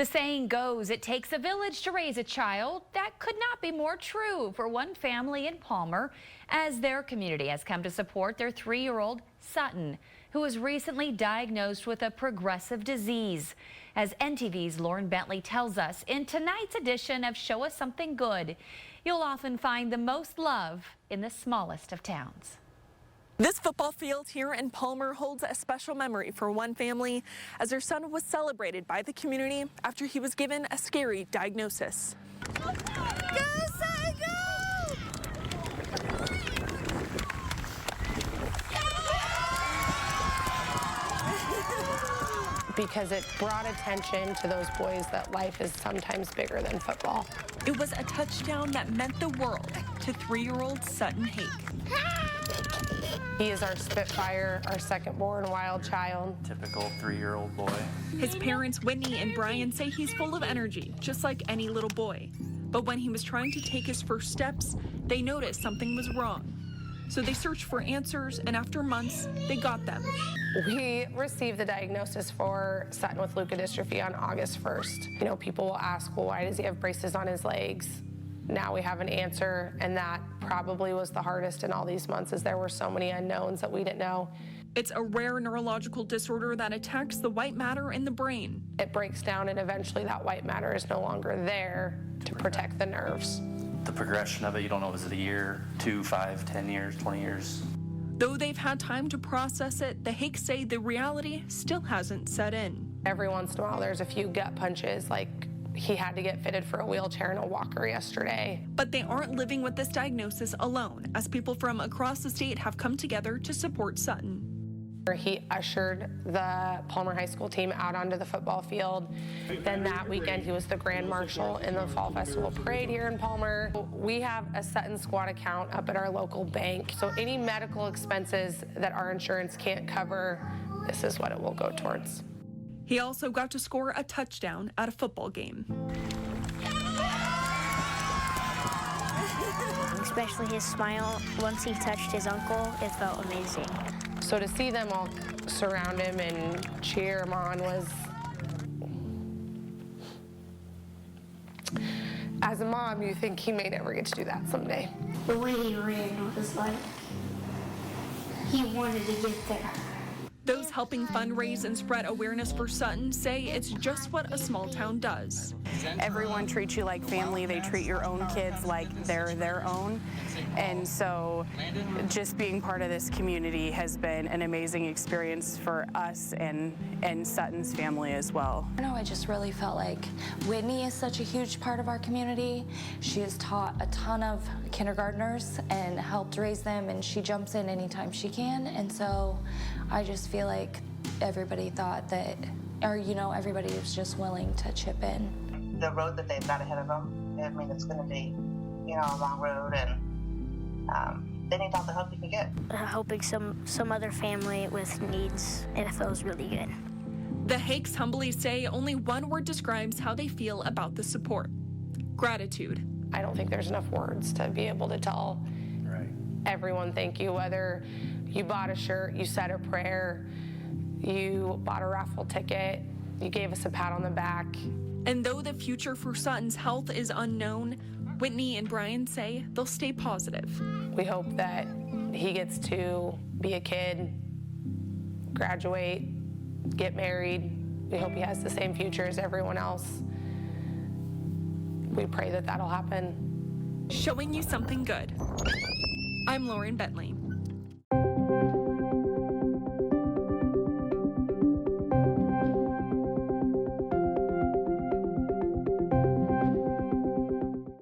The saying goes, it takes a village to raise a child. That could not be more true for one family in Palmer, as their community has come to support their 3-year-old Sutton, who was recently diagnosed with a progressive disease. As NTV's Lauryn Bentley tells us in tonight's edition of Show Us Something Good, you'll often find the most love in the smallest of towns. This football field here in Palmer holds a special memory for one family, as their son was celebrated by the community after he was given a scary diagnosis. Go, Sutton, go! Because it brought attention to those boys that life is sometimes bigger than football. It was a touchdown that meant the world to 3-year-old Sutton Hake. He is our Spitfire, our second-born wild child. Typical 3-year-old boy. His parents, Whitney and Brian, say he's full of energy, just like any little boy. But when he was trying to take his first steps, they noticed something was wrong. So they searched for answers, and after months, they got them. We received the diagnosis for Sutton with leukodystrophy on August 1st. You know, people will ask, well, why does he have braces on his legs? Now we have an answer, and that probably was the hardest in all these months, as there were so many unknowns that we didn't know. It's a rare neurological disorder that attacks the white matter in the brain. It breaks down, and eventually that white matter is no longer there to protect the nerves. The progression of it, you don't know, is it a year, 2, 5, 10 years, 20 years? Though they've had time to process it, the Hakes say the reality still hasn't set in. Every once in a while there's a few gut punches, like he had to get fitted for a wheelchair and a walker yesterday. But they aren't living with this diagnosis alone, as people from across the state have come together to support Sutton. He ushered the Palmer High School team out onto the football field. Then that weekend, he was the Grand Marshal in the Fall Festival Parade here in Palmer. We have a Sutton Squad account up at our local bank. So any medical expenses that our insurance can't cover, this is what it will go towards. He also got to score a touchdown at a football game. Especially his smile, once he touched his uncle, it felt amazing. So to see them all surround him and cheer him on was, as a mom, you think he may never get to do that someday. The way he ran was like, he wanted to get there. Those helping fundraise and spread awareness for Sutton say it's just what a small town does. Everyone treats you like family. They treat your own kids like they're their own. And so just being part of this community has been an amazing experience for us and Sutton's family as well. I just really felt like Whitney is such a huge part of our community. She has taught a ton of kindergartners and helped raise them, and she jumps in anytime she can. And so I just feel like everybody thought that, or everybody was just willing to chip in. The road that they've got ahead of them, I mean, it's going to be, a long road, and they need all the help you can get. Helping some other family with needs, and it feels really good. The Hakes humbly say only one word describes how they feel about the support: gratitude. I don't think there's enough words to be able to tell everyone thank you, whether you bought a shirt, you said a prayer, you bought a raffle ticket, you gave us a pat on the back. And though the future for Sutton's health is unknown, Whitney and Brian say they'll stay positive. We hope that he gets to be a kid, graduate, get married. We hope he has the same future as everyone else. We pray that that'll happen. Showing you something good. I'm Lauryn Bentley.